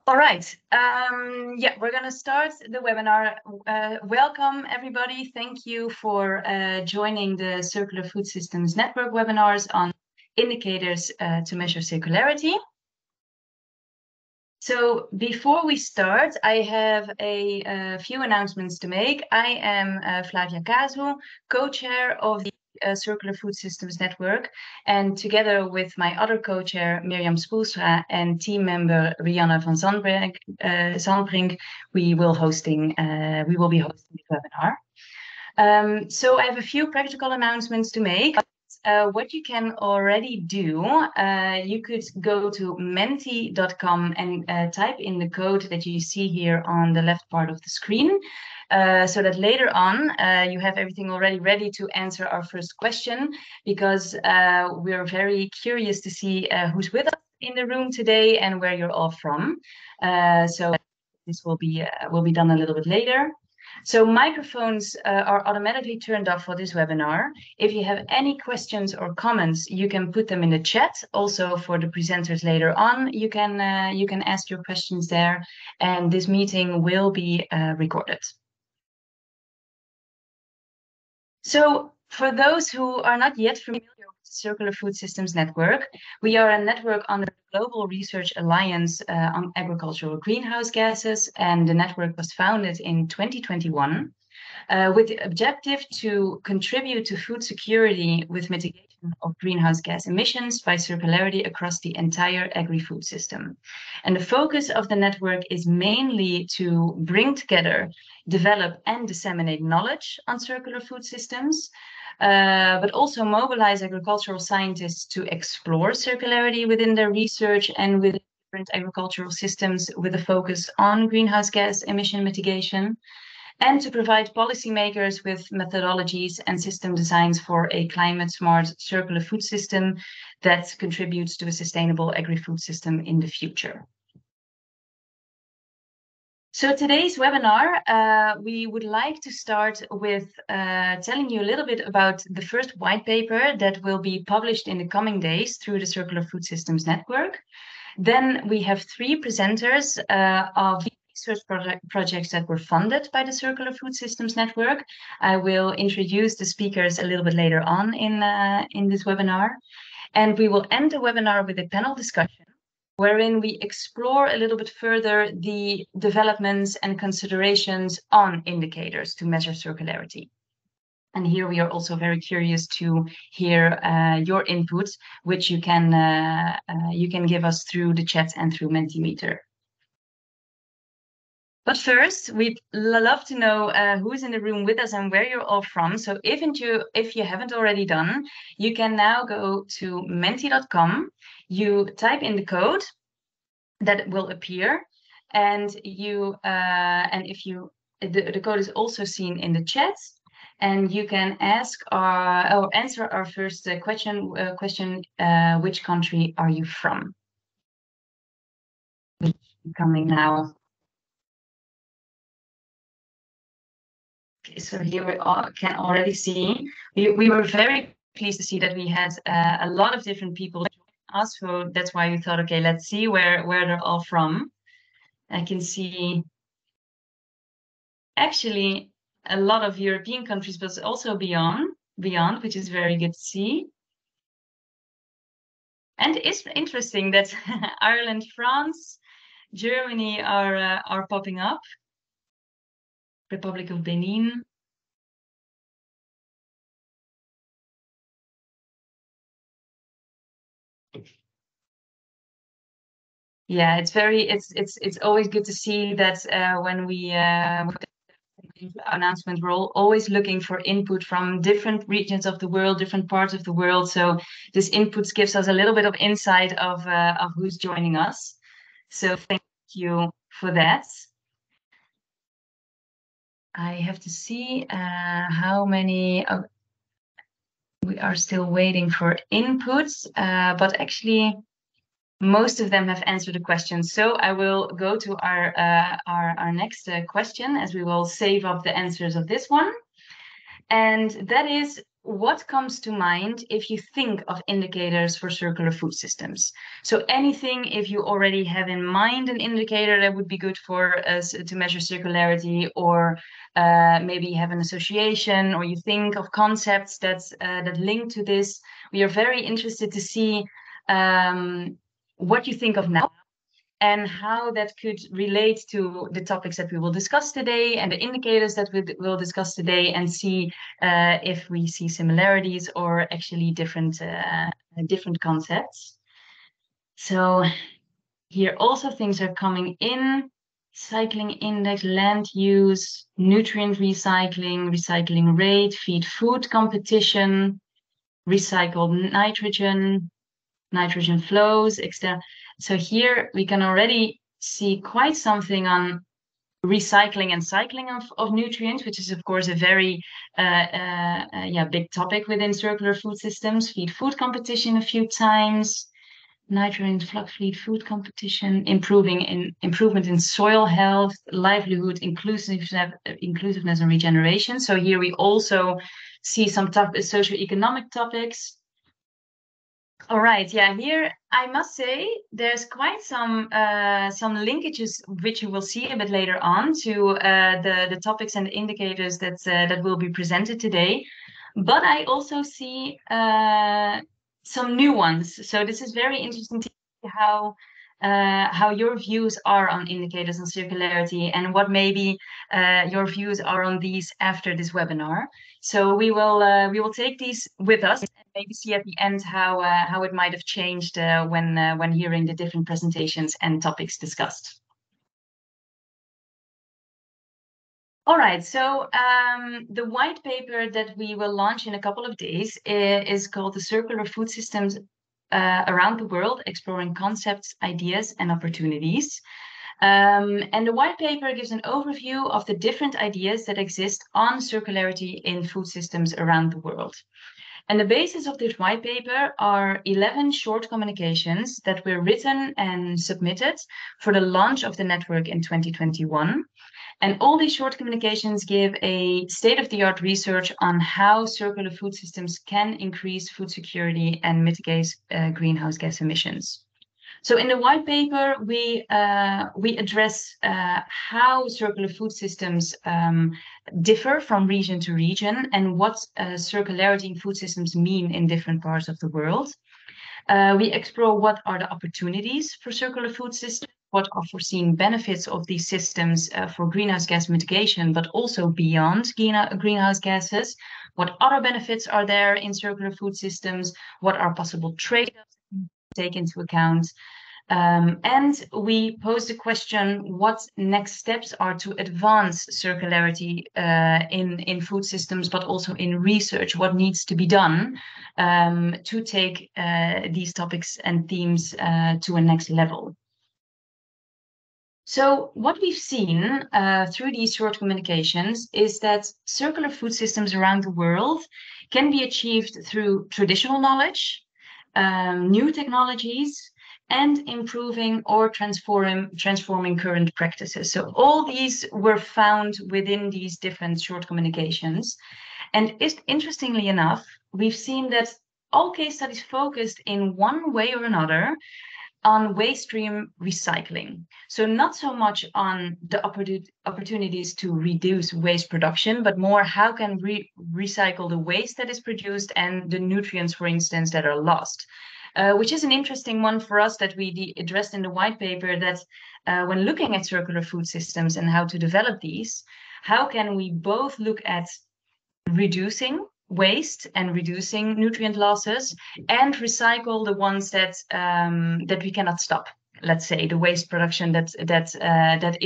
All right. Yeah, we're going to start the webinar. Welcome, everybody. Thank you for joining the Circular Food Systems Network webinars on indicators to measure circularity. So before we start, I have a few announcements to make. I am Flavia Kazu, co-chair of the Circular Food Systems Network, and together with my other co-chair Mirjam Spoelstra and team member Rianne van Zandbrink, we will be hosting the webinar. So I have a few practical announcements to make. What you can already do, you could go to menti.com and type in the code that you see here on the left part of the screen, so that later on you have everything already ready to answer our first question, because we're very curious to see who's with us in the room today and where you're all from. So this will be done a little bit later. So microphones are automatically turned off for this webinar. If you have any questions or comments, you can put them in the chat. Also for the presenters later on, you can ask your questions there, and this meeting will be recorded. So for those who are not yet familiar with the Circular Food Systems Network, we are a network under the Global Research Alliance on Agricultural Greenhouse Gases, and the network was founded in 2021 with the objective to contribute to food security with mitigation of greenhouse gas emissions by circularity across the entire agri-food system. And the focus of the network is mainly to bring together, develop and disseminate knowledge on circular food systems, but also mobilize agricultural scientists to explore circularity within their research and within different agricultural systems with a focus on greenhouse gas emission mitigation, and to provide policymakers with methodologies and system designs for a climate-smart circular food system that contributes to a sustainable agri-food system in the future. So today's webinar, we would like to start with telling you a little bit about the first white paper that will be published in the coming days through the Circular Food Systems Network. Then we have three presenters of research projects that were funded by the Circular Food Systems Network. I will introduce the speakers a little bit later on in this webinar. And we will end the webinar with a panel discussion wherein we explore a little bit further the developments and considerations on indicators to measure circularity. And here we are also very curious to hear your inputs, which you can give us through the chat and through Mentimeter. But first, we'd love to know who's in the room with us and where you're all from. So if you haven't already done, you can now go to menti.com. You type in the code that will appear, and the code is also seen in the chat. And you can ask or answer our first question. Which country are you from? Coming now. Okay, so here we can already see. We were very pleased to see that we had a lot of different people join us. So that's why we thought, okay, let's see where they're all from. I can see actually a lot of European countries, but also beyond, which is very good to see. And it's interesting that Ireland, France, Germany are popping up. Republic of Benin. Yeah, it's always good to see that when we announcement, we're always looking for input from different regions of the world, different parts of the world. So this input gives us a little bit of insight of who's joining us. So thank you for that. I have to see how many. We are still waiting for inputs, but actually most of them have answered the question. So I will go to our next question, as we will save up the answers of this one. And that is, what comes to mind if you think of indicators for circular food systems? So anything, if you already have in mind an indicator that would be good for us to measure circularity, or maybe you have an association, or you think of concepts that link to this, we are very interested to see what you think of now, and how that could relate to the topics that we will discuss today and the indicators that we will discuss today, and see if we see similarities or actually different concepts. So here also things are coming in: cycling index, land use, nutrient recycling, recycling rate, feed food competition, recycled nitrogen flows, etc. So here we can already see quite something on recycling and cycling of nutrients, which is of course a very big topic within circular food systems. Feed food competition a few times, nitrogen flux feed food competition, improvement in soil health, livelihood, inclusiveness and regeneration. So here we also see some socioeconomic topics. All right, yeah, here I must say there's quite some linkages, which you will see a bit later on, to the topics and indicators that will be presented today. But I also see some new ones. So this is very interesting to see how your views are on indicators on circularity, and what maybe your views are on these after this webinar. So we will take these with us, and maybe see at the end how it might have changed when hearing the different presentations and topics discussed. All right, so the white paper that we will launch in a couple of days is called The Circular Food Systems Around the World, Exploring Concepts, Ideas and Opportunities. And the white paper gives an overview of the different ideas that exist on circularity in food systems around the world. And the basis of this white paper are 11 short communications that were written and submitted for the launch of the network in 2021. And all these short communications give a state-of-the-art research on how circular food systems can increase food security and mitigate greenhouse gas emissions. So in the white paper, we address how circular food systems differ from region to region, and what circularity in food systems mean in different parts of the world. We explore what are the opportunities for circular food systems, what are foreseen benefits of these systems for greenhouse gas mitigation, but also beyond greenhouse gases. What other benefits are there in circular food systems? What are possible trade-offs to take into account? And we pose the question, what next steps are to advance circularity in food systems, but also in research? What needs to be done to take these topics and themes to a next level? So what we've seen through these short communications is that circular food systems around the world can be achieved through traditional knowledge, new technologies, and improving or transforming current practices. So all these were found within these different short communications. And interestingly enough, we've seen that all case studies focused in one way or another on waste stream recycling. So not so much on the opportunities to reduce waste production, but more how can we recycle the waste that is produced and the nutrients, for instance, that are lost. Which is an interesting one for us that we addressed in the white paper, that when looking at circular food systems and how to develop these, how can we both look at reducing waste and reducing nutrient losses, and recycle the ones that we cannot stop. Let's say the waste production that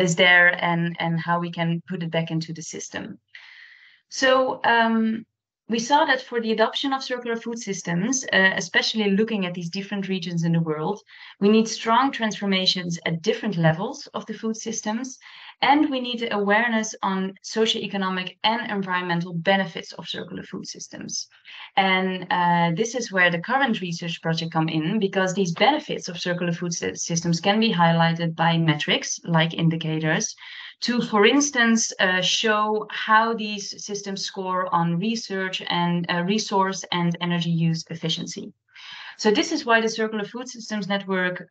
is there, and how we can put it back into the system. So we saw that for the adoption of circular food systems, especially looking at these different regions in the world, we need strong transformations at different levels of the food systems. And we need awareness on socioeconomic and environmental benefits of circular food systems. And this is where the current research project come in, because these benefits of circular food systems can be highlighted by metrics like indicators to, for instance, show how these systems score on research and resource and energy use efficiency. So this is why the Circular Food Systems Network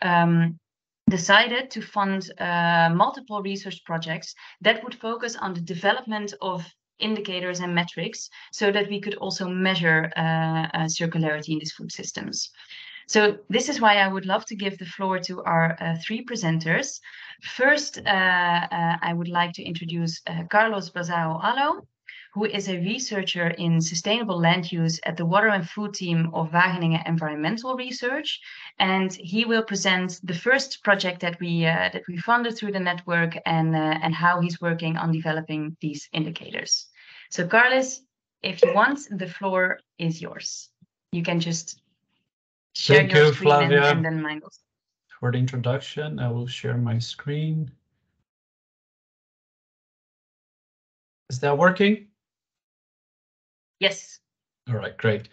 decided to fund multiple research projects that would focus on the development of indicators and metrics so that we could also measure circularity in these food systems. So this is why I would love to give the floor to our three presenters. First, I would like to introduce Carlos Bazao Allo, who is a researcher in sustainable land use at the Water and Food team of Wageningen Environmental Research. And he will present the first project that we funded through the network and how he's working on developing these indicators. So Carlos, if you want, the floor is yours. You can just share Thank your you, screen Flavia, and then mine goes. For the introduction. I will share my screen. Is that working? Yes. All right, great.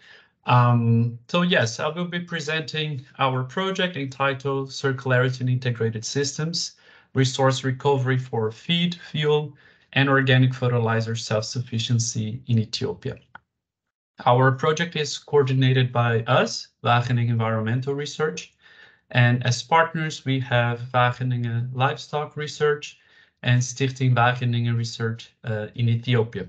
So yes, I will be presenting our project entitled Circularity in Integrated Systems, Resource Recovery for Feed, Fuel, and Organic Fertilizer Self-Sufficiency in Ethiopia. Our project is coordinated by us, Wageningen Environmental Research, and as partners we have Wageningen Livestock Research and Stichting Wageningen Research in Ethiopia.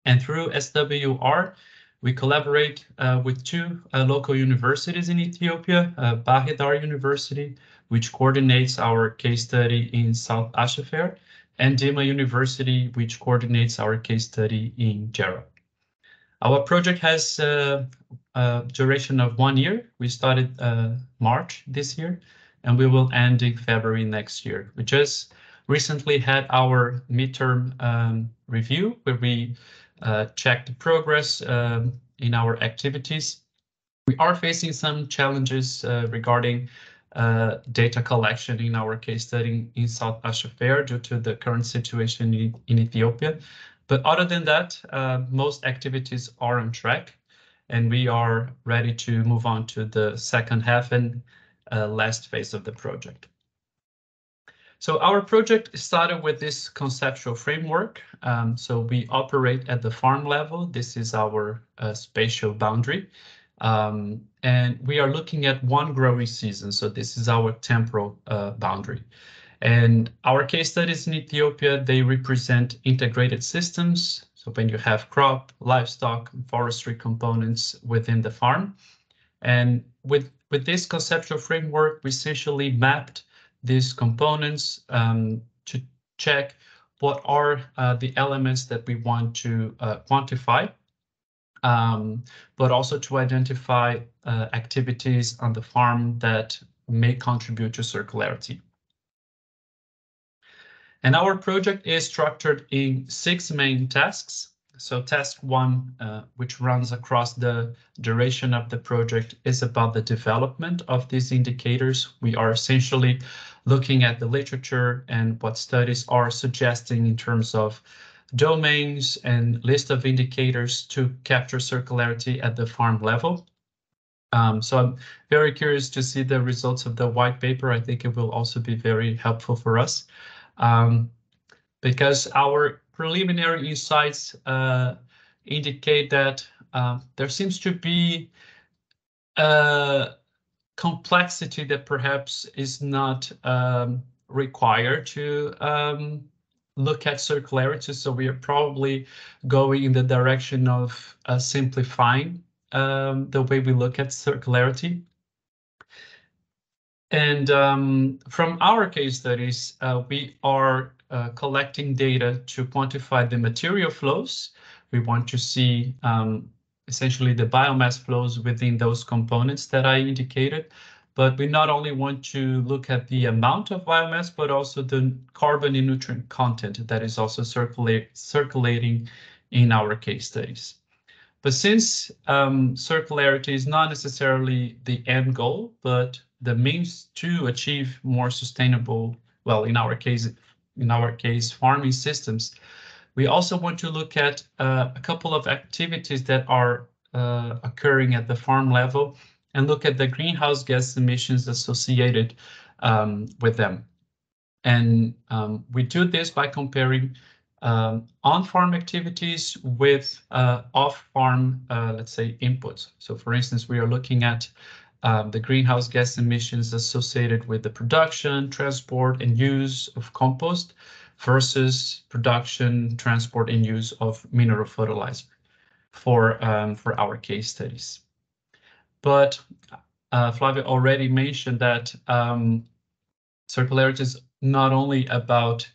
And through SWR, we collaborate with two local universities in Ethiopia, Bahidar University, which coordinates our case study in South Ashafair, and Dima University, which coordinates our case study in Jera. Our project has a duration of 1 year. We started March this year, and we will end in February next year. We just recently had our midterm review, where we check the progress in our activities. We are facing some challenges regarding data collection in our case study in South Ashafair due to the current situation in Ethiopia. But other than that, most activities are on track, and we are ready to move on to the second half and last phase of the project. So our project started with this conceptual framework. So we operate at the farm level. This is our spatial boundary. And we are looking at one growing season. So this is our temporal boundary. And our case studies in Ethiopia, they represent integrated systems. So when you have crop, livestock, and forestry components within the farm. And with this conceptual framework, we essentially mapped these components to check what are the elements that we want to quantify, but also to identify activities on the farm that may contribute to circularity. And our project is structured in 6 main tasks. So task 1, which runs across the duration of the project, is about the development of these indicators. We are essentially looking at the literature and what studies are suggesting in terms of domains and list of indicators to capture circularity at the farm level. So I'm very curious to see the results of the white paper. I think it will also be very helpful for us. Because our preliminary insights indicate that there seems to be a complexity that perhaps is not required to look at circularity. So we are probably going in the direction of simplifying the way we look at circularity. And from our case studies, we are collecting data to quantify the material flows. We want to see essentially the biomass flows within those components that I indicated. But we not only want to look at the amount of biomass, but also the carbon and nutrient content that is also circulating in our case studies. But since circularity is not necessarily the end goal, but the means to achieve more sustainable, well, in our case, in our case, farming systems, we also want to look at a couple of activities that are occurring at the farm level and look at the greenhouse gas emissions associated with them. And we do this by comparing on-farm activities with off-farm, let's say, inputs. So for instance, we are looking at the greenhouse gas emissions associated with the production, transport, and use of compost versus production, transport, and use of mineral fertilizer for our case studies. But Flavia already mentioned that circularity is not only about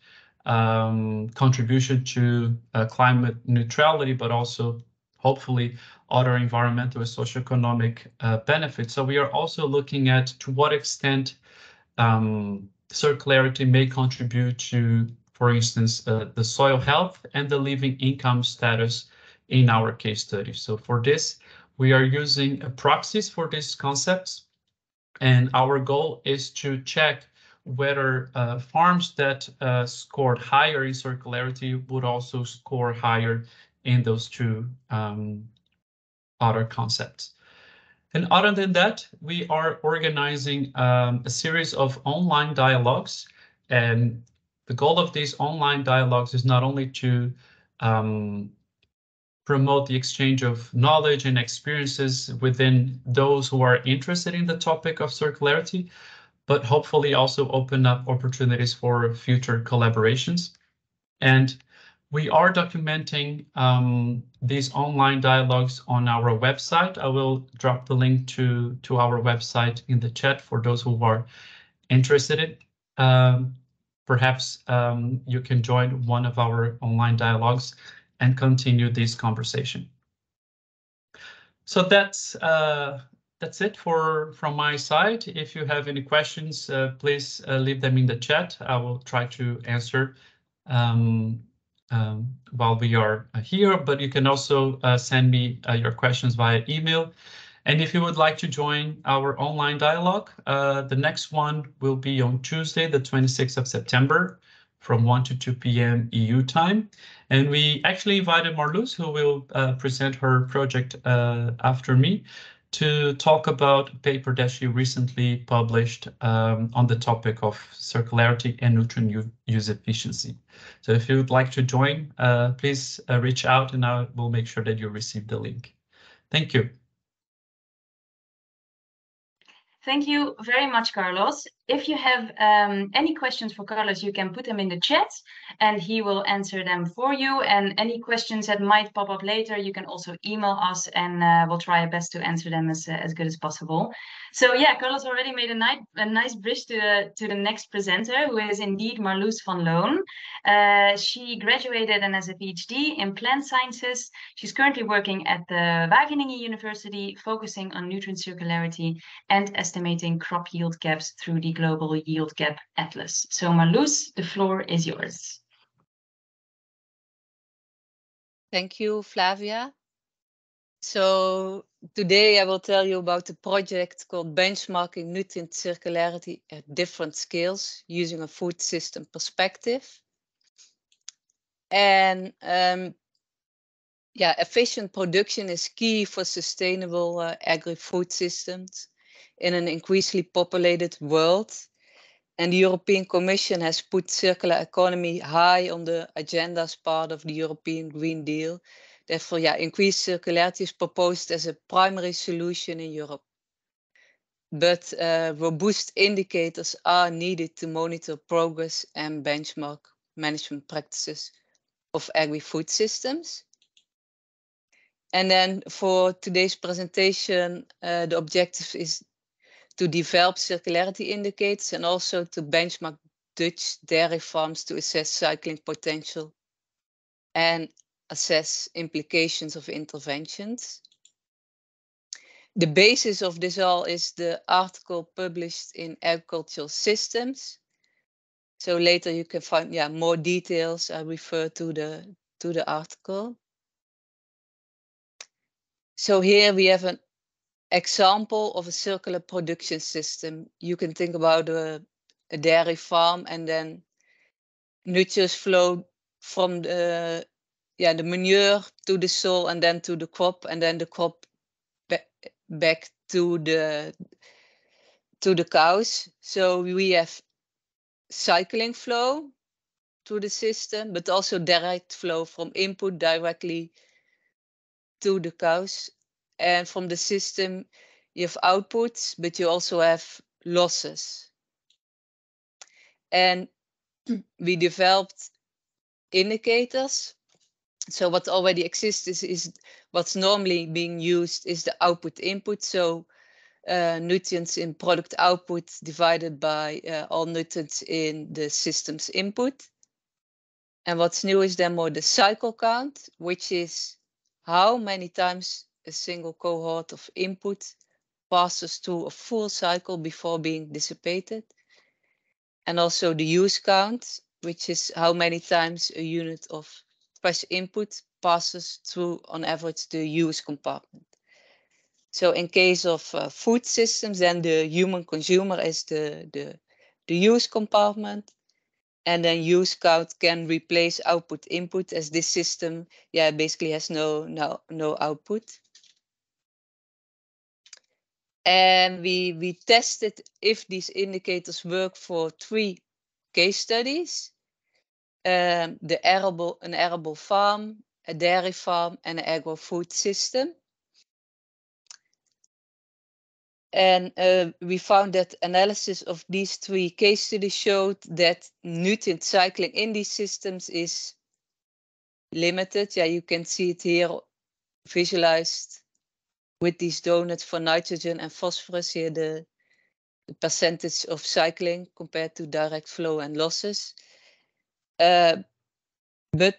contribution to climate neutrality, but also hopefully other environmental and socioeconomic benefits. So we are also looking at to what extent circularity may contribute to, for instance, the soil health and the living income status in our case study. So for this, we are using proxies for these concepts, and our goal is to check whether farms that scored higher in circularity would also score higher in those two other concepts. And other than that, we are organizing a series of online dialogues. And the goal of these online dialogues is not only to promote the exchange of knowledge and experiences within those who are interested in the topic of circularity, but hopefully also open up opportunities for future collaborations. And we are documenting these online dialogues on our website. I will drop the link to our website in the chat for those who are interested. Perhaps you can join one of our online dialogues and continue this conversation. So that's it from my side. If you have any questions, please leave them in the chat. I will try to answer while we are here, but you can also send me your questions via email. And if you would like to join our online dialogue, the next one will be on Tuesday, the 26th of September, from 1 to 2 p.m. EU time. And we actually invited Marloes, who will present her project after me, to talk about a paper that she recently published on the topic of circularity and nutrient use efficiency. So if you would like to join, please reach out and I will make sure that you receive the link. Thank you. Thank you very much, Carlos. If you have any questions for Carlos, you can put them in the chat and he will answer them for you. And any questions that might pop up later, you can also email us and we'll try our best to answer them as good as possible. So yeah, Carlos already made a nice bridge to the next presenter, who is indeed Marloes van Loon. She graduated and has a PhD in plant sciences. She's currently working at the Wageningen University, focusing on nutrient circularity and estimating crop yield gaps through the Global Yield Gap Atlas. So Marloes, the floor is yours. Thank you, Flavia. So today I will tell you about a project called Benchmarking Nutrient Circularity at Different Scales using a food system perspective. And efficient production is key for sustainable agri-food systems in an increasingly populated world. And the European Commission has put circular economy high on the agenda as part of the European Green Deal. Therefore, increased circularity is proposed as a primary solution in Europe. But robust indicators are needed to monitor progress and benchmark management practices of agri-food systems. And then for today's presentation, the objective is to develop circularity indicators and also to benchmark Dutch dairy farms to assess cycling potential and assess implications of interventions. The basis of this all is the article published in Agricultural Systems. So later you can find more details. I refer to the article. So here we have an example of a circular production system. You can think about a dairy farm, and then nutrients flow from the manure to the soil and then to the crop, and then the crop back to the cows. So we have cycling flow to the system, but also direct flow from input directly to the cows. And from the system, you have outputs, but you also have losses. And we developed indicators. So what already exists is what's normally being used is the output input. So nutrients in product output divided by all nutrients in the system's input. And what's new is then more the cycle count, which is how many times a single cohort of input passes through a full cycle before being dissipated. And also the use count, which is how many times a unit of fresh input passes through on average the use compartment. So in case of food systems, then the human consumer is the use compartment. And then use count can replace output input, as this system basically has no output. And we tested if these indicators work for 3 case studies. An arable farm, a dairy farm, and an agro-food system. And we found that analysis of these 3 case studies showed that nutrient cycling in these systems is limited. Yeah, you can see it here visualized with these donuts for nitrogen and phosphorus. Here the percentage of cycling compared to direct flow and losses. But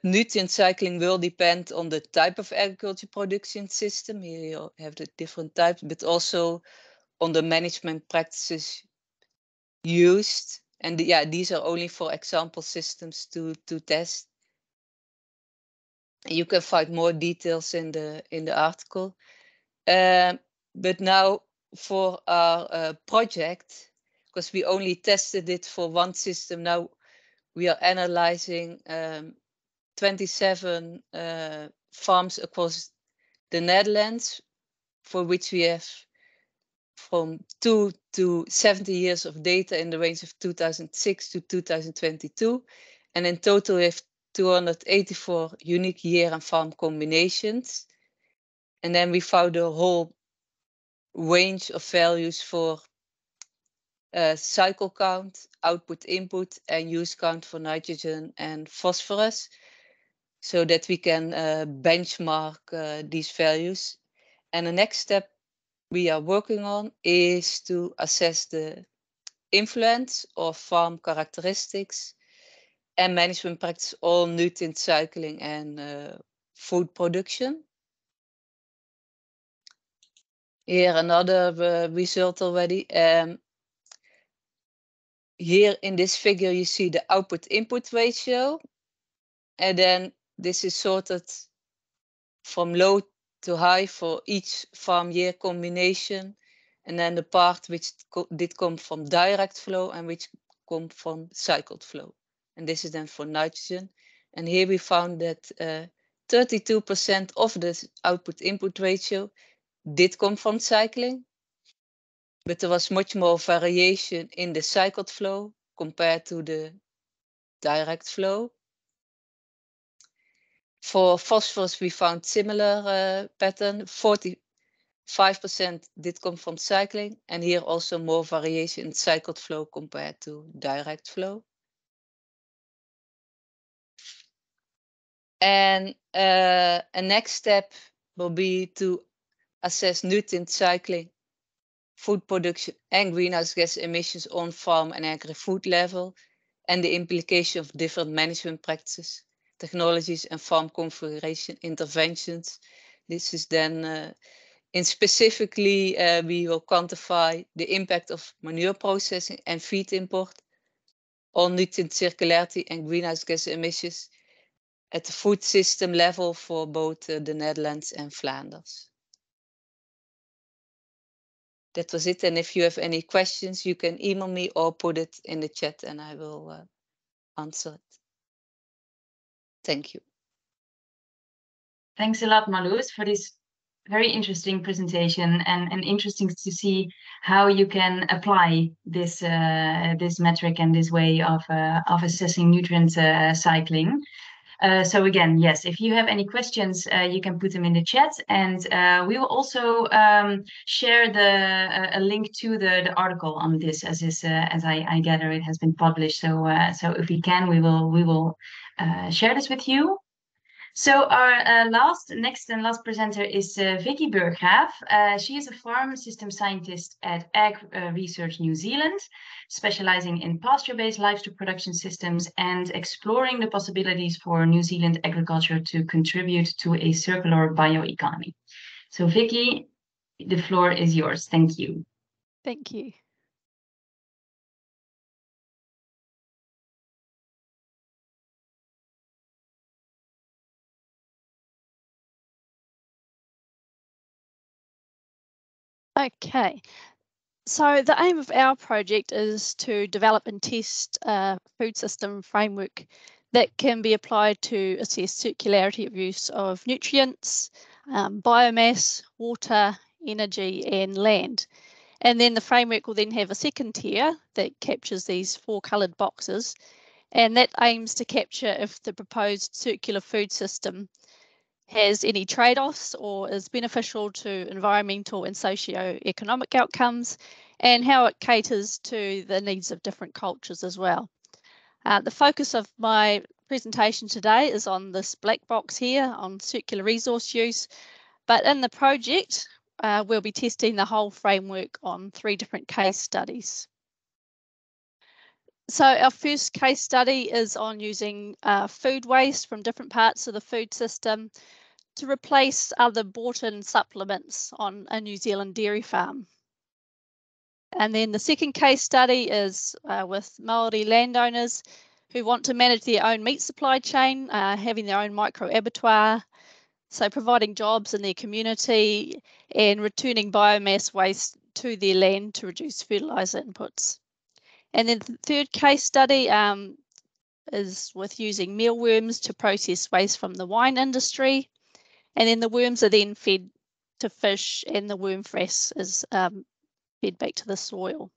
nutrient cycling will depend on the type of agriculture production system. Here you have the different types, but also on the management practices used. And these are only for example systems to test. You can find more details in the article. But now for our project, because we only tested it for one system, now we are analyzing 27 farms across the Netherlands, for which we have from 2 to 70 years of data in the range of 2006 to 2022. And in total, we have 284 unique year and farm combinations. And then we found a whole range of values for cycle count, output input, and use count for nitrogen and phosphorus, so that we can benchmark these values. And the next step we are working on is to assess the influence of farm characteristics and management practice on nutrient cycling and food production. Here another result already. Here in this figure you see the output input ratio, and then this is sorted from low to high for each farm year combination, and then the part which did come from direct flow and which come from cycled flow. And this is then for nitrogen. And here we found that 32% of the output input ratio did come from cycling, but there was much more variation in the cycled flow compared to the direct flow. For phosphorus, we found similar pattern. 45% did come from cycling, and here also more variation in cycled flow compared to direct flow. And a next step will be to assess nutrient cycling, food production, and greenhouse gas emissions on farm and agri-food level, and the implication of different management practices, technologies, and farm configuration interventions. This is then specifically, we will quantify the impact of manure processing and feed import on nutrient circularity and greenhouse gas emissions at the food system level for both the Netherlands and Flanders. That was it. And if you have any questions, you can email me or put it in the chat and I will answer it. Thank you. Thanks a lot, Marloes, for this very interesting presentation, and interesting to see how you can apply this this metric and this way of assessing nutrient cycling. So again, yes, if you have any questions, you can put them in the chat, and we will also share a link to the article on this, as I gather it has been published. So so if we can, we will share this with you. So our next and last presenter is Vicky Burggraaf. She is a farm system scientist at Ag Research New Zealand, specializing in pasture-based livestock production systems and exploring the possibilities for New Zealand agriculture to contribute to a circular bioeconomy. So Vicky, the floor is yours. Thank you. Thank you. Okay, so the aim of our project is to develop and test a food system framework that can be applied to assess circularity of use of nutrients, biomass, water, energy and land. And then the framework will then have a second tier that captures these 4 coloured boxes, and that aims to capture if the proposed circular food system has any trade-offs or is beneficial to environmental and socio-economic outcomes, and how it caters to the needs of different cultures as well. The focus of my presentation today is on this black box here on circular resource use, but in the project we'll be testing the whole framework on 3 different case studies. So our first case study is on using food waste from different parts of the food system to replace other bought-in supplements on a New Zealand dairy farm. And then the second case study is with Māori landowners who want to manage their own meat supply chain, having their own micro abattoir, so providing jobs in their community and returning biomass waste to their land to reduce fertiliser inputs. And then the third case study is with using mealworms to process waste from the wine industry. And then the worms are then fed to fish, and the worm frass is fed back to the soil.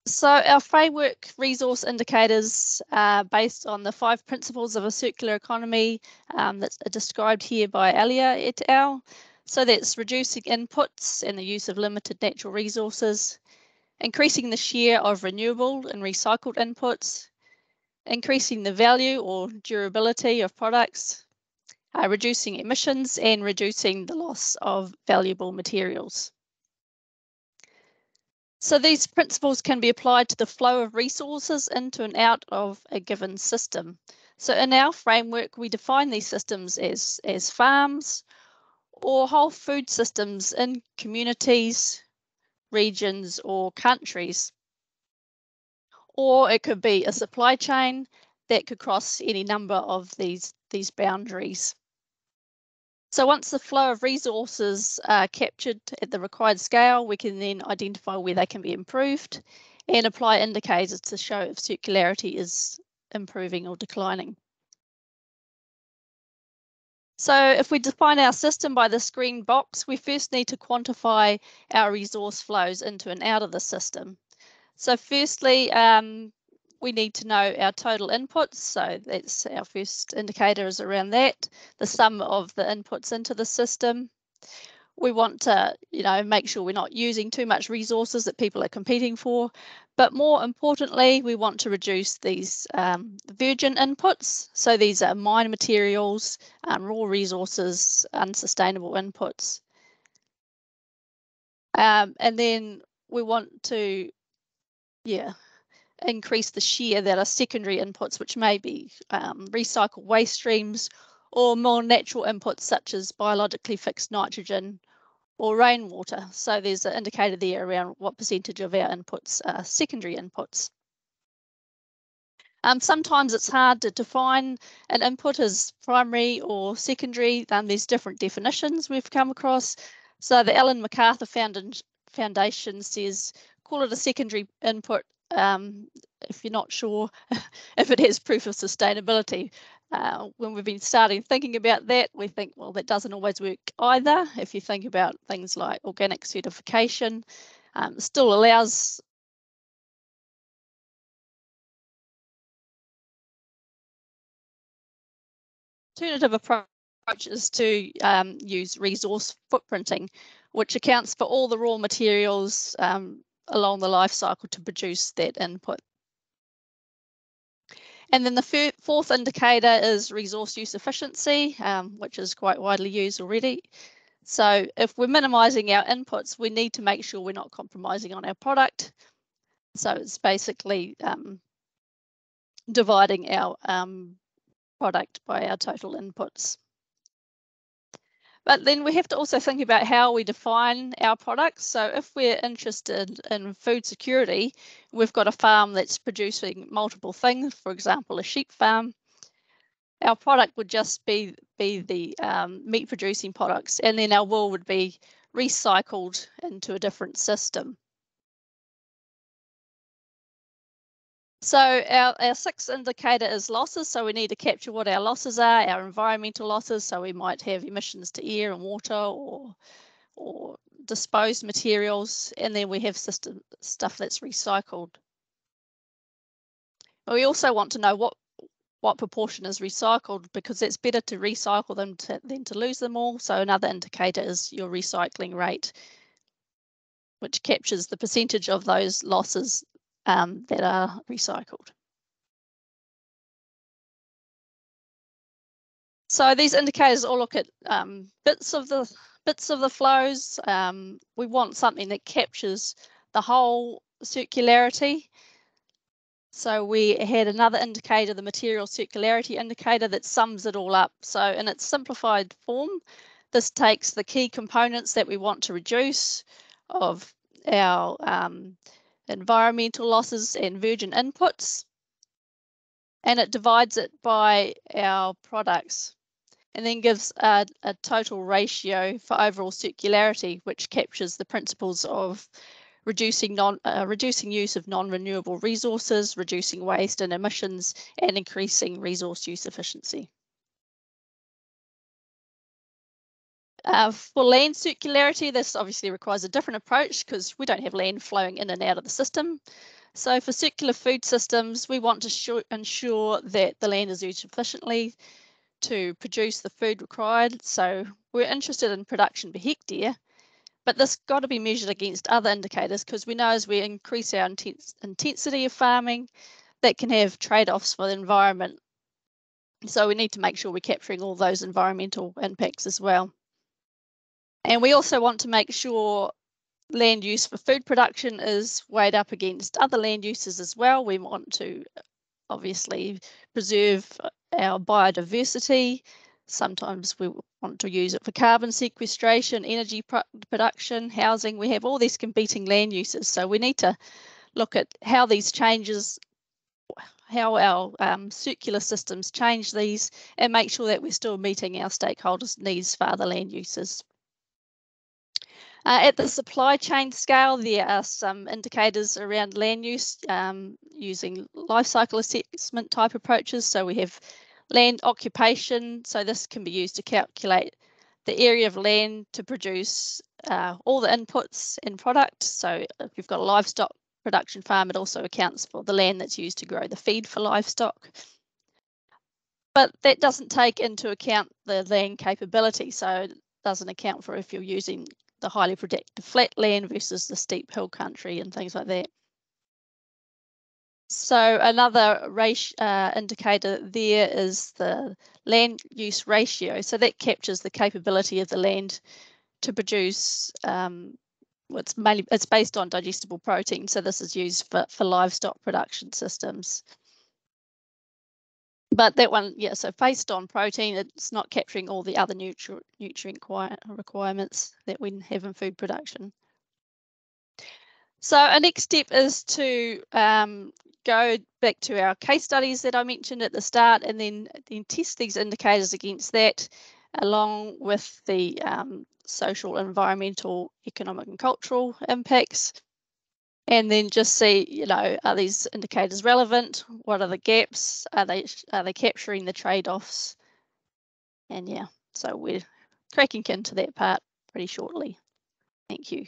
So our framework resource indicators are based on the 5 principles of a circular economy that's described here by Alia et al. So that's reducing inputs and the use of limited natural resources, increasing the share of renewable and recycled inputs, increasing the value or durability of products, reducing emissions and reducing the loss of valuable materials. So these principles can be applied to the flow of resources into and out of a given system. So in our framework, we define these systems as farms or whole food systems in communities, regions or countries. Or it could be a supply chain that could cross any number of these boundaries. So once the flow of resources are captured at the required scale, we can then identify where they can be improved and apply indicators to show if circularity is improving or declining. So if we define our system by this green box, we first need to quantify our resource flows into and out of the system. So firstly, we need to know our total inputs. So that's our first indicator is around that, the sum of the inputs into the system. We want to, make sure we're not using too much resources that people are competing for. But more importantly, we want to reduce these virgin inputs. So these are mined materials, raw resources, unsustainable inputs. And then we want to, increase the share that are secondary inputs, which may be recycled waste streams or more natural inputs such as biologically fixed nitrogen or rainwater. So there's an indicator there around what percentage of our inputs are secondary inputs. Sometimes it's hard to define an input as primary or secondary. There's different definitions we've come across. So the Ellen MacArthur Foundation says, call it a secondary input if you're not sure if it has proof of sustainability. When we've been starting thinking about that, we think, well, that doesn't always work either. If you think about things like organic certification, still allows alternative approaches to use resource footprinting, which accounts for all the raw materials along the life cycle to produce that input. And then the fourth indicator is resource use efficiency, which is quite widely used already. So if we're minimising our inputs, we need to make sure we're not compromising on our product. So it's basically dividing our product by our total inputs. But then we have to also think about how we define our products. So if we're interested in food security, we've got a farm that's producing multiple things, for example, a sheep farm. Our product would just be the meat producing products, and then our wool would be recycled into a different system. So our sixth indicator is losses. So we need to capture what our losses are, our environmental losses. So we might have emissions to air and water or disposed materials. And then we have stuff that's recycled. But we also want to know what proportion is recycled, because it's better to recycle them than to lose them all. So another indicator is your recycling rate, which captures the percentage of those losses that are recycled. So these indicators all look at bits of the flows. We want something that captures the whole circularity. So we had another indicator, the material circularity indicator, that sums it all up. So in its simplified form, this takes the key components that we want to reduce of our environmental losses and virgin inputs, and it divides it by our products, and then gives a total ratio for overall circularity, which captures the principles of reducing use of non-renewable resources, reducing waste and emissions, and increasing resource use efficiency. For land circularity, this obviously requires a different approach because we don't have land flowing in and out of the system. So for circular food systems, we want to ensure that the land is used efficiently to produce the food required. So we're interested in production per hectare, but this got to be measured against other indicators, because we know as we increase our intensity of farming, that can have trade-offs for the environment. So we need to make sure we're capturing all those environmental impacts as well. And we also want to make sure land use for food production is weighed up against other land uses as well. We want to obviously preserve our biodiversity. Sometimes we want to use it for carbon sequestration, energy production, housing. We have all these competing land uses. So we need to look at how these changes, how our circular systems change these, and make sure that we're still meeting our stakeholders' needs for other land uses. At the supply chain scale, there are some indicators around land use using life cycle assessment type approaches. So we have land occupation. So this can be used to calculate the area of land to produce all the inputs in product. So if you've got a livestock production farm, it also accounts for the land that's used to grow the feed for livestock. But that doesn't take into account the land capability. So it doesn't account for if you're using the highly productive flat land versus the steep hill country and things like that. So another indicator there is the land use ratio. So that captures the capability of the land to produce it's based on digestible protein. So this is used for livestock production systems. But that one, yeah, so based on protein, it's not capturing all the other nutrient requirements that we have in food production. So our next step is to go back to our case studies that I mentioned at the start, and then test these indicators against that, along with the social, environmental, economic and cultural impacts. and then just see, you know, are these indicators relevant? What are the gaps? Are they capturing the trade-offs? And yeah, so we're cracking into that part pretty shortly. Thank you.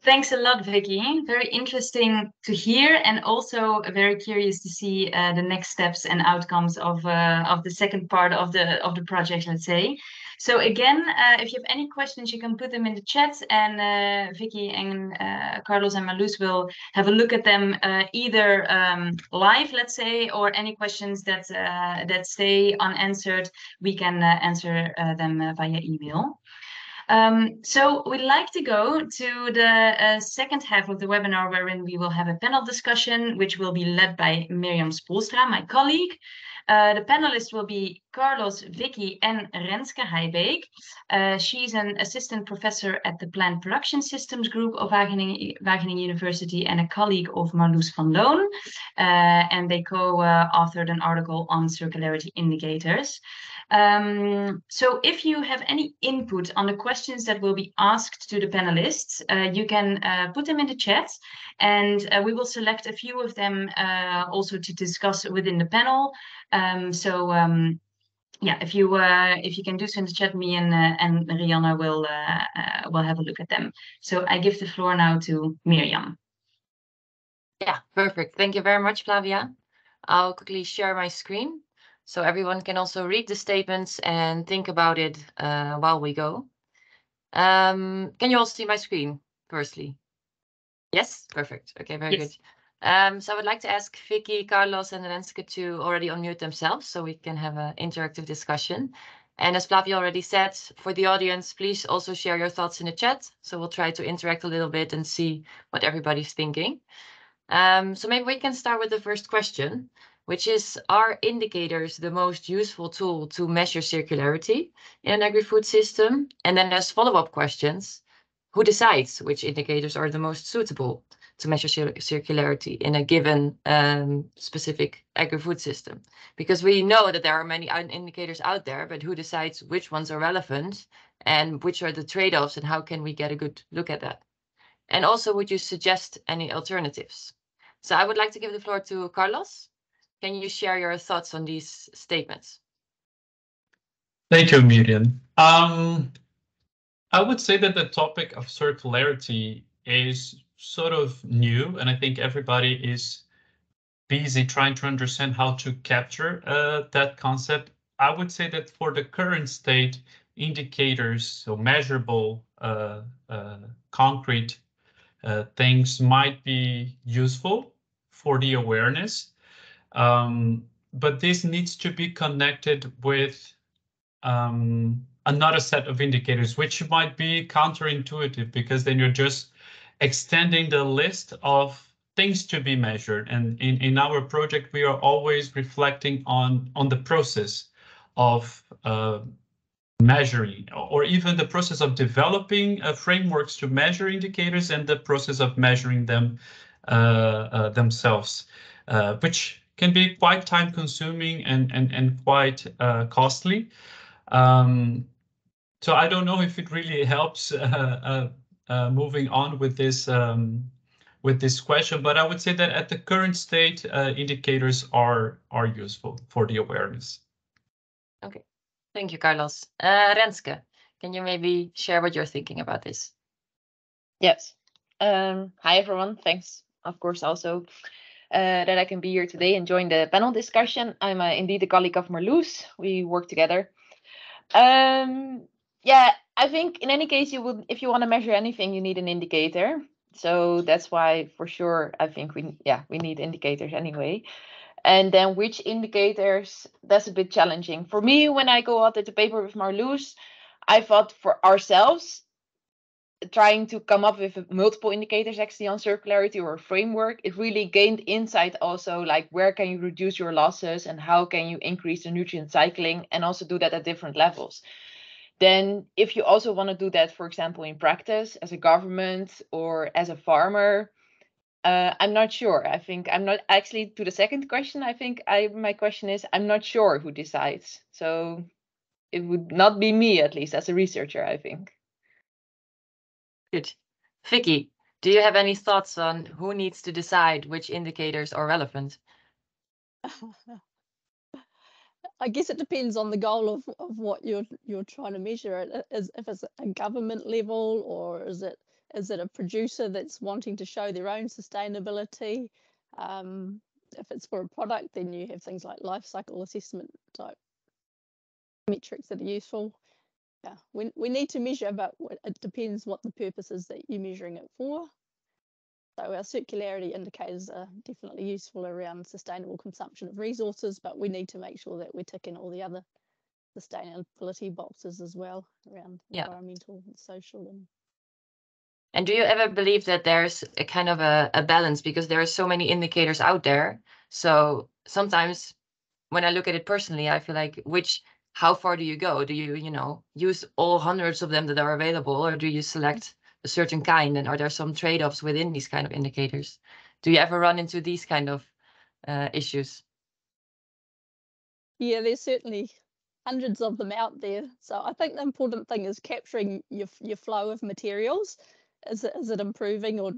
Thanks a lot, Vicky. Very interesting to hear, and also very curious to see the next steps and outcomes of the second part of the project, let's say. So again, if you have any questions, you can put them in the chat, and Vicky and Carlos and Marloes will have a look at them either live, let's say, or any questions that stay unanswered, we can answer them via email. So we'd like to go to the second half of the webinar, wherein we will have a panel discussion, which will be led by Mirjam Spoelstra, my colleague. The panelists will be Carlos, Vicky, and Renske Heibeek. She's an assistant professor at the Plant Production Systems Group of Wageningen University and a colleague of Marloes van Loon. And they co-authored an article on circularity indicators. So if you have any input on the questions that will be asked to the panelists, you can put them in the chat, and we will select a few of them also to discuss within the panel. Yeah, if you can do so in the chat, me and Rihanna will have a look at them. So I give the floor now to Mirjam. Yeah, perfect. Thank you very much, Flavia. I'll quickly share my screen so everyone can also read the statements and think about it while we go. Can you all see my screen, firstly? Yes, perfect. Okay, very good. So I would like to ask Vicky, Carlos, and Renske to already unmute themselves so we can have an interactive discussion. And as Flavia already said, for the audience, please also share your thoughts in the chat. So we'll try to interact a little bit and see what everybody's thinking. So maybe we can start with the first question, which is, are indicators the most useful tool to measure circularity in an agri-food system? And then as follow-up questions, who decides which indicators are the most suitable to measure circularity in a given specific agri-food system? Because we know that there are many indicators out there, but who decides which ones are relevant and which are the trade-offs, and how can we get a good look at that? And also, would you suggest any alternatives? So I would like to give the floor to Carlos. Can you share your thoughts on these statements? Thank you, Mirjam. I would say that the topic of circularity is sort of new, and I think everybody is busy trying to understand how to capture that concept. I would say that for the current state, indicators, so measurable, concrete things might be useful for the awareness, but this needs to be connected with another set of indicators, which might be counterintuitive, because then you're just extending the list of things to be measured. And in our project, we are always reflecting on the process of measuring, or even the process of developing frameworks to measure indicators, and the process of measuring them themselves, which can be quite time consuming and quite costly. So I don't know if it really helps moving on with this question, but I would say that at the current state, indicators are useful for the awareness. Okay, thank you, Carlos. Renske, can you maybe share what you're thinking about this? Yes. Hi, everyone. Thanks, of course, also that I can be here today and join the panel discussion. I'm indeed a colleague of Marloes. We work together. Yeah, I think in any case, if you want to measure anything, you need an indicator. So that's why, for sure, I think we need indicators anyway. And then which indicators, that's a bit challenging. For me, when I go out at the paper with Marloes, I thought for ourselves, trying to come up with multiple indicators actually on circularity or a framework, it really gained insight also, like where can you reduce your losses and how can you increase the nutrient cycling, and also do that at different levels. Then if you also want to do that, for example, in practice as a government or as a farmer, I'm not sure. I think I'm not actually, to the second question, I think my question is, I'm not sure who decides. So it would not be me, at least as a researcher, I think. Good. Vicky, do you have any thoughts on who needs to decide which indicators are relevant? I guess it depends on the goal of what you're trying to measure. If it's a government level, or is it a producer that's wanting to show their own sustainability? If it's for a product, then you have things like life cycle assessment type metrics that are useful. Yeah, we need to measure, but it depends what the purpose is that you're measuring it for. So our circularity indicators are definitely useful around sustainable consumption of resources, but we need to make sure that we're ticking all the other sustainability boxes as well around environmental and social. And do you ever believe that there's a kind of a balance, because there are so many indicators out there? So sometimes when I look at it personally, I feel like how far do you go? Do you, use all hundreds of them that are available, or do you select a certain kind? And are there some trade-offs within these kind of indicators? Do you ever run into these kind of issues? Yeah, there's certainly hundreds of them out there. So I think the important thing is capturing your flow of materials. Is it improving or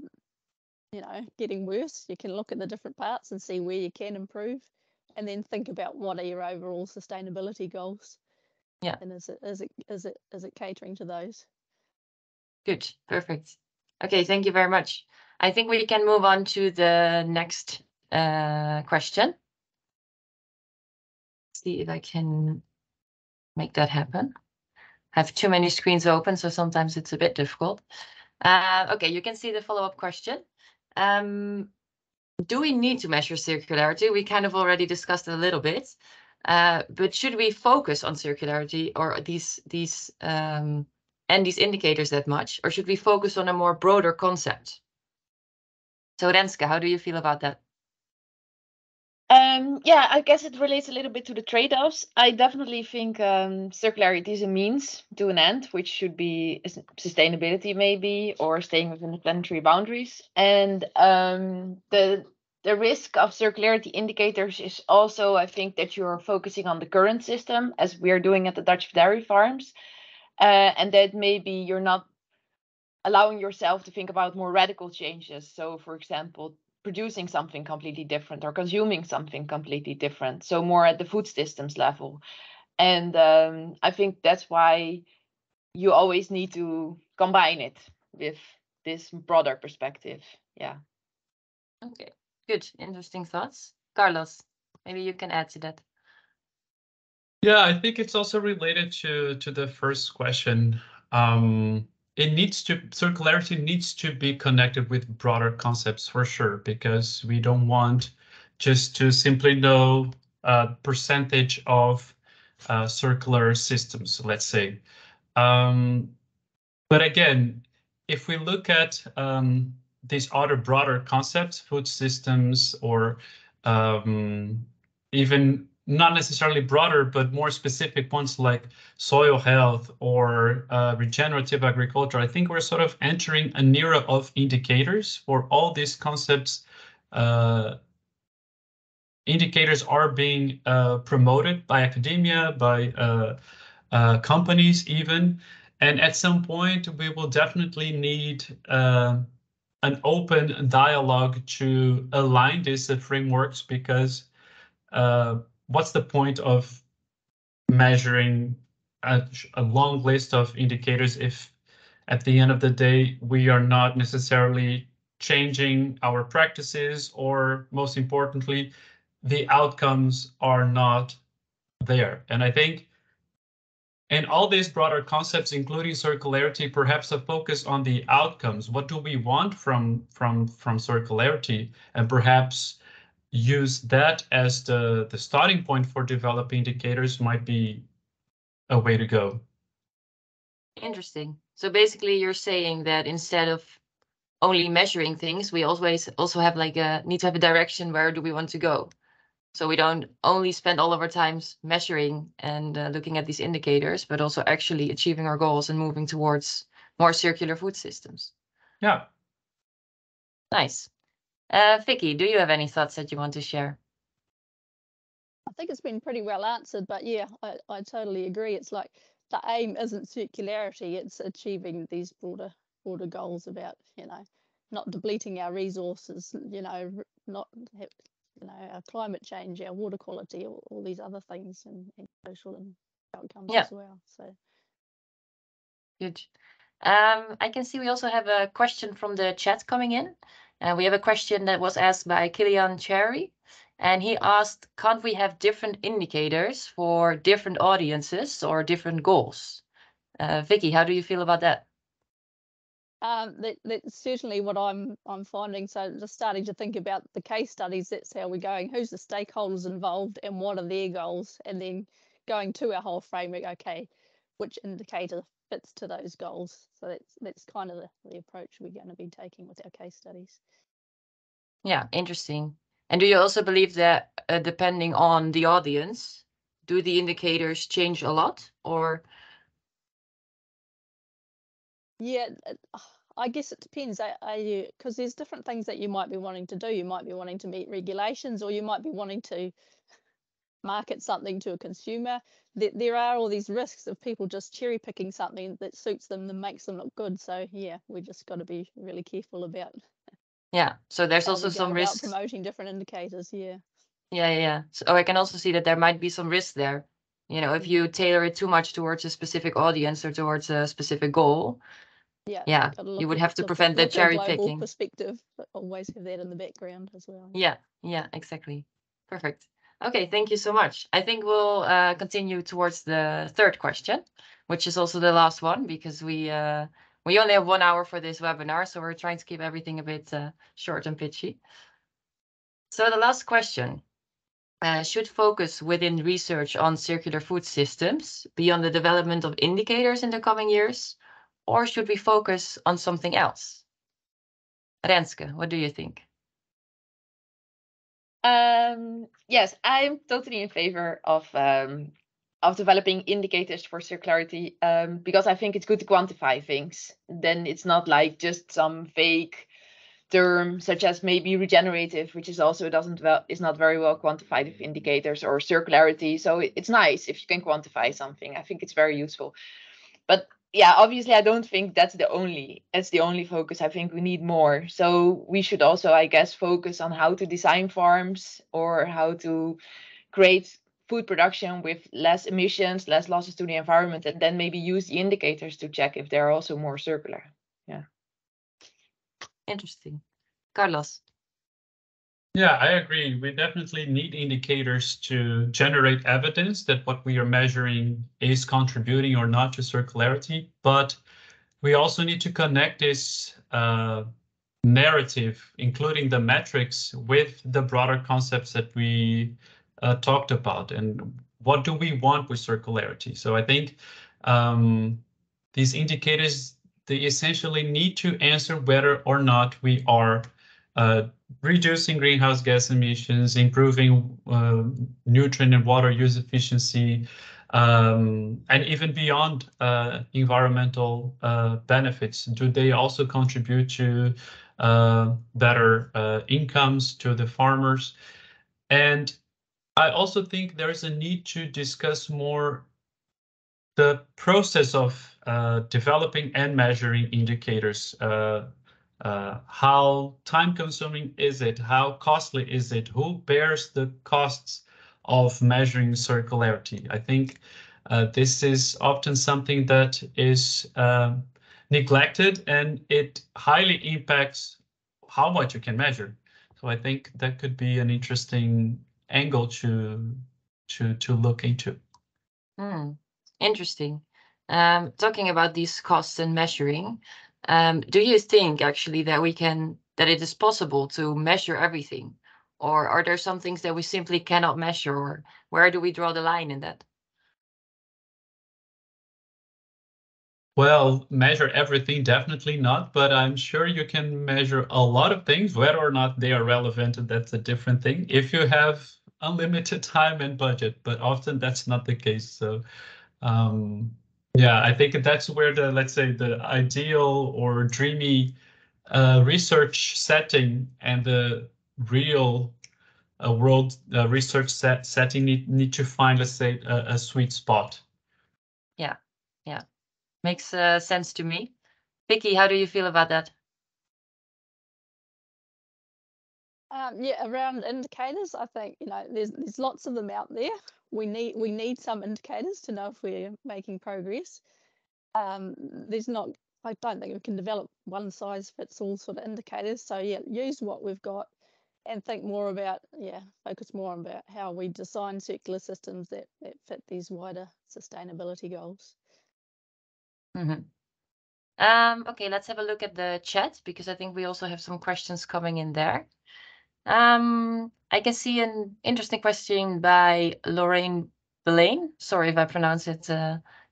getting worse? You can look at the different parts and see where you can improve, and then think about what are your overall sustainability goals. Yeah. And is it catering to those? Good, perfect. Okay, thank you very much. I think we can move on to the next question. See if I can make that happen. I have too many screens open, so sometimes it's a bit difficult. Okay, you can see the follow-up question. Do we need to measure circularity? We kind of already discussed it a little bit, but should we focus on circularity or these indicators that much, or should we focus on a more broader concept? So Renske, how do you feel about that? Yeah, I guess it relates a little bit to the trade-offs. I definitely think circularity is a means to an end, which should be sustainability maybe, or staying within the planetary boundaries. And the risk of circularity indicators is also, I think, that you're focusing on the current system, as we are doing at the Dutch dairy farms, and that maybe you're not allowing yourself to think about more radical changes. So, for example, producing something completely different or consuming something completely different. So more at the food systems level. And I think that's why you always need to combine it with this broader perspective. Yeah. Okay, good. Interesting thoughts. Carlos, maybe you can add to that. Yeah, I think it's also related to the first question. Circularity needs to be connected with broader concepts for sure, because we don't want just to simply know percentage of circular systems, let's say. But again, if we look at these other broader concepts, food systems, or even not necessarily broader, but more specific ones like soil health or regenerative agriculture, I think we're sort of entering an era of indicators for all these concepts. Indicators are being promoted by academia, by companies even. And at some point, we will definitely need an open dialogue to align these frameworks, because what's the point of measuring a long list of indicators if at the end of the day we are not necessarily changing our practices, or most importantly, the outcomes are not there? And I think in all these broader concepts, including circularity, perhaps a focus on the outcomes. What do we want from circularity? And perhaps use that as the starting point for developing indicators might be a way to go. Interesting. So basically you're saying that instead of only measuring things, we always also have need to have a direction. Where do we want to go? So we don't only spend all of our time measuring and looking at these indicators, but also actually achieving our goals and moving towards more circular food systems. Yeah. Nice. Vicky, do you have any thoughts that you want to share? I think it's been pretty well answered, but yeah, I totally agree. It's like the aim isn't circularity, it's achieving these broader broader goals about, not depleting our resources, not have, our climate change, our water quality, all these other things, and social and outcomes as well. So good. I can see we also have a question from the chat coming in. We have a question that was asked by Kilian Cherry, and he asked, can't we have different indicators for different audiences or different goals? Vicky, how do you feel about that? That's certainly what I'm finding. So just starting to think about the case studies, that's how we're going. Who's the stakeholders involved and what are their goals? And then going to our whole framework, okay, which indicator fits to those goals? So that's kind of the approach we're going to be taking with our case studies. Yeah, interesting. And do you also believe that depending on the audience, do the indicators change a lot, or? Yeah, I guess it depends. Because there's different things that you might be wanting to do. You might be wanting to meet regulations, or you might be wanting to market something to a consumer. There are all these risks of people just cherry picking something that suits them and makes them look good. So yeah, we just got to be really careful about. Yeah, so there's also some risks promoting different indicators. Yeah. Yeah. So I can also see that there might be some risk there. If you tailor it too much towards a specific audience or towards a specific goal, yeah, you would have to prevent that cherry picking. Perspective, but always have that in the background as well. Yeah, exactly. Perfect. Okay, thank you so much. I think we'll continue towards the third question, which is also the last one, because we only have 1 hour for this webinar, so we're trying to keep everything a bit short and pitchy. So the last question. Should focus within research on circular food systems be on the development of indicators in the coming years, or should we focus on something else? Renske, what do you think? Yes, I'm totally in favor of developing indicators for circularity, because I think it's good to quantify things. Then it's not like just some vague term such as maybe regenerative, which is also is not very well quantified with indicators, or circularity. So it's nice if you can quantify something. I think it's very useful. But yeah, obviously I don't think that's the only focus. I think we need more. So we should also, I guess, focus on how to design farms or how to create food production with less emissions, less losses to the environment, and then maybe use the indicators to check if they're also more circular. Yeah. Interesting. Carlos. Yeah, I agree. We definitely need indicators to generate evidence that what we are measuring is contributing or not to circularity, but we also need to connect this narrative, including the metrics, with the broader concepts that we talked about. And what do we want with circularity? So I think these indicators, they essentially need to answer whether or not we are reducing greenhouse gas emissions, improving nutrient and water use efficiency, and even beyond environmental benefits. Do they also contribute to better incomes to the farmers? And I also think there is a need to discuss more the process of developing and measuring indicators. How time-consuming is it? How costly is it? Who bears the costs of measuring circularity? I think this is often something that is neglected, and it highly impacts how much you can measure. So I think that could be an interesting angle to look into. Interesting. Talking about these costs and measuring, do you think actually that it is possible to measure everything, or are there some things that we simply cannot measure, or where do we draw the line in that? Well, measure everything, definitely not, but I'm sure you can measure a lot of things. Whether or not they are relevant, that's a different thing if you have unlimited time and budget, but often that's not the case. So yeah, I think that's where let's say the ideal or dreamy research setting and the real world research setting need to find, let's say, a sweet spot. Yeah, makes sense to me. Vicky, how do you feel about that? Yeah, around indicators, I think, you know, there's lots of them out there. We need some indicators to know if we're making progress. There's not, I don't think we can develop one size fits all sort of indicators. So yeah, use what we've got and think more about, focus more on about how we design circular systems that fit these wider sustainability goals. Okay, let's have a look at the chat, because I think we also have some questions coming in there. I can see an interesting question by Lorraine Blaine. Sorry if I pronounce it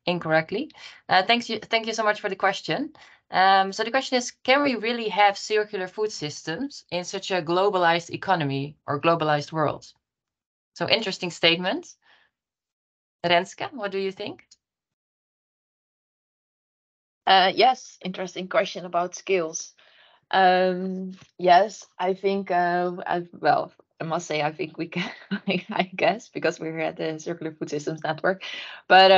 incorrectly. Thank you so much for the question. So the question is, can we really have circular food systems in such a globalized economy or globalized world? So interesting statement. Renske, what do you think? Yes, interesting question about skills. Yes, I think, well, I must say, I think we can, I guess, because we're at the Circular Food Systems Network. But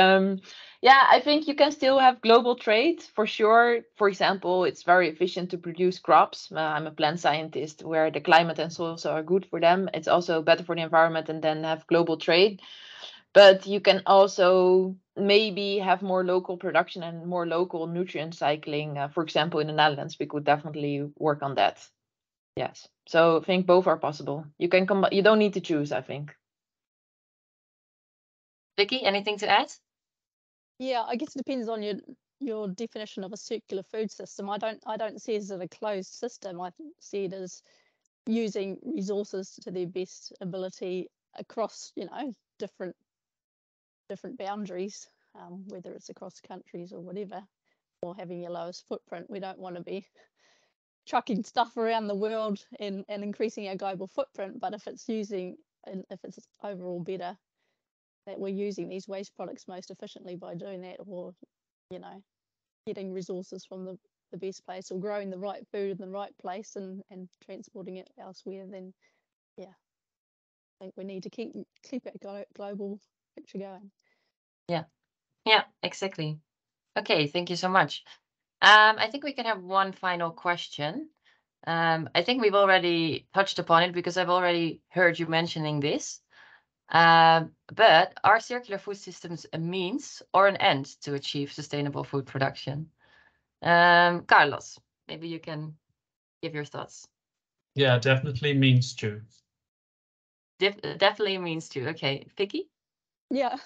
yeah, I think you can still have global trade for sure. For example, it's very efficient to produce crops. I'm a plant scientist, where the climate and soils are good for them. It's also better for the environment, and then have global trade. But you can also maybe have more local production and more local nutrient cycling. For example, in the Netherlands, we could definitely work on that. Yes. So I think both are possible. You can come. You don't need to choose, I think. Vicky, anything to add? Yeah, I guess it depends on your definition of a circular food system. I don't see it as a closed system. I see it as using resources to their best ability across, you know, different boundaries, whether it's across countries or whatever, or having your lowest footprint. We don't want to be trucking stuff around the world and increasing our global footprint, but if it's overall better that we're using these waste products most efficiently by doing that, or, you know, getting resources from the best place, or growing the right food in the right place and transporting it elsewhere, then yeah, I think we need to keep that global picture going. Yeah, exactly. Okay, thank you so much. I think we can have one final question. I think we've already touched upon it, because I've already heard you mentioning this. But are circular food systems a means or an end to achieve sustainable food production? Carlos, maybe you can give your thoughts. Yeah, definitely means to. Definitely means to. Okay, Vicky? Yeah,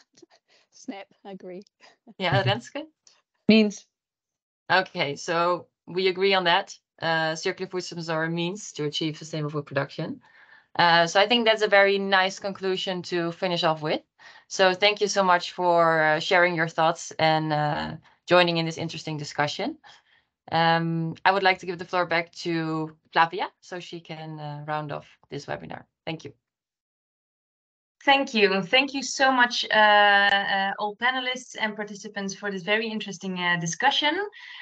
snap, I agree. Yeah, Renske? Means. Okay, so we agree on that. Circular food systems are a means to achieve sustainable food production. So I think that's a very nice conclusion to finish off with. So thank you so much for sharing your thoughts and joining in this interesting discussion. I would like to give the floor back to Flavia so she can round off this webinar. Thank you. Thank you. Thank you so much, all panelists and participants, for this very interesting discussion.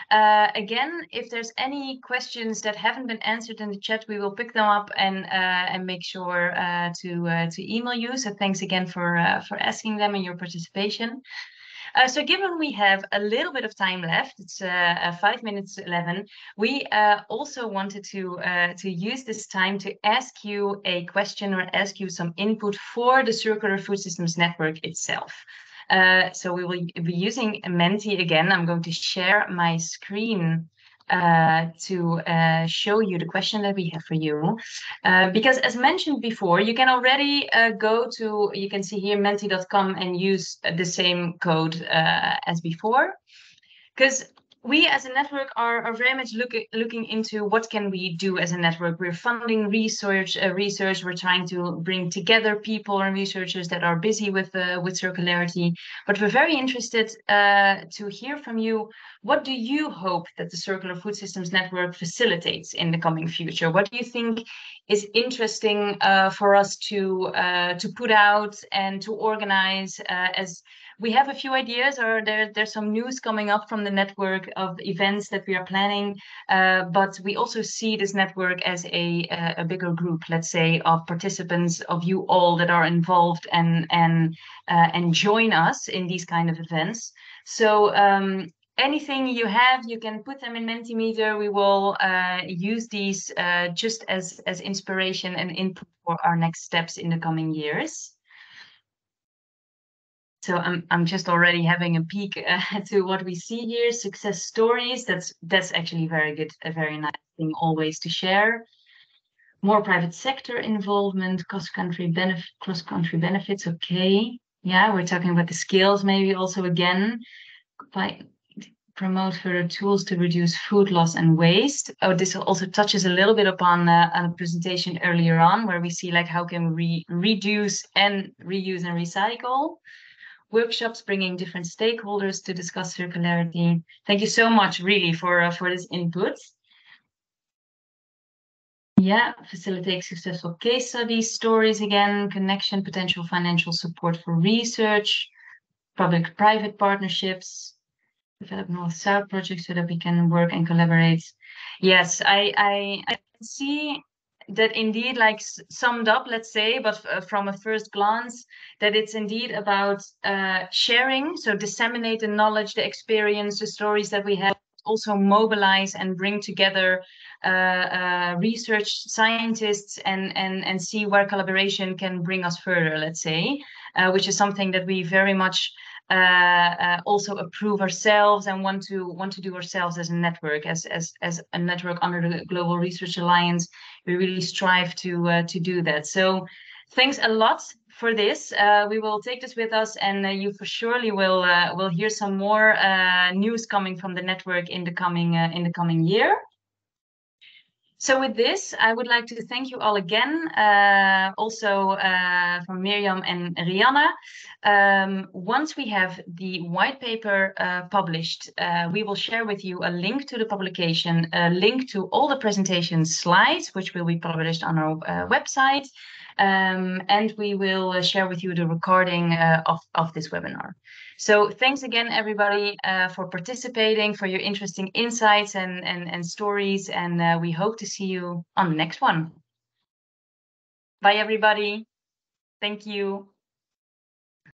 Again, if there's any questions that haven't been answered in the chat, we will pick them up and make sure to email you. So thanks again for asking them and your participation. So given we have a little bit of time left, it's 5 minutes 11, we also wanted to use this time to ask you a question or ask you some input for the Circular Food Systems Network itself. So we will be using Menti again. I'm going to share my screen to show you the question that we have for you. Because as mentioned before, you can already you can see here menti.com and use the same code as before. Because we as a network are very much looking into what can we do as a network. We're funding research. We're trying to bring together people and researchers that are busy with circularity. But we're very interested to hear from you. What do you hope that the Circular Food Systems Network facilitates in the coming future? What do you think is interesting for us to put out and to organize as we have a few ideas, or there's some news coming up from the network of events that we are planning, but we also see this network as a bigger group, let's say, of participants, of you all that are involved and join us in these kind of events. So anything you have, you can put them in Mentimeter. We will use these just as inspiration and input for our next steps in the coming years. So I'm just already having a peek to what we see here. Success stories. That's actually very good. A very nice thing always to share. More private sector involvement. Cross-country benefits. Okay. Yeah, we're talking about the skills. Maybe also again by promote further tools to reduce food loss and waste. Oh, this also touches a little bit upon a presentation earlier on, where we see like how can we reduce and reuse and recycle. Workshops bringing different stakeholders to discuss circularity. Thank you so much, really, for this input. Yeah, facilitate successful case studies, stories again, connection, potential financial support for research, public-private partnerships, develop North-South projects so that we can work and collaborate. Yes, I see that indeed, like summed up, let's say, but from a first glance, that it's indeed about sharing, so disseminate the knowledge, the experience, the stories that we have, also mobilize and bring together research scientists and see where collaboration can bring us further, let's say, which is something that we very much also approve ourselves and want to do ourselves as a network, as a network under the Global Research Alliance. We really strive to do that. So thanks a lot for this. We will take this with us, and you for surely will hear some more news coming from the network in the coming year. So with this, I would like to thank you all again, also from Miriam and Rianne. Once we have the white paper published, we will share with you a link to the publication, a link to all the presentation slides, which will be published on our website, and we will share with you the recording of this webinar. So thanks again, everybody, for participating, for your interesting insights and stories, and we hope to see you on the next one. Bye, everybody. Thank you.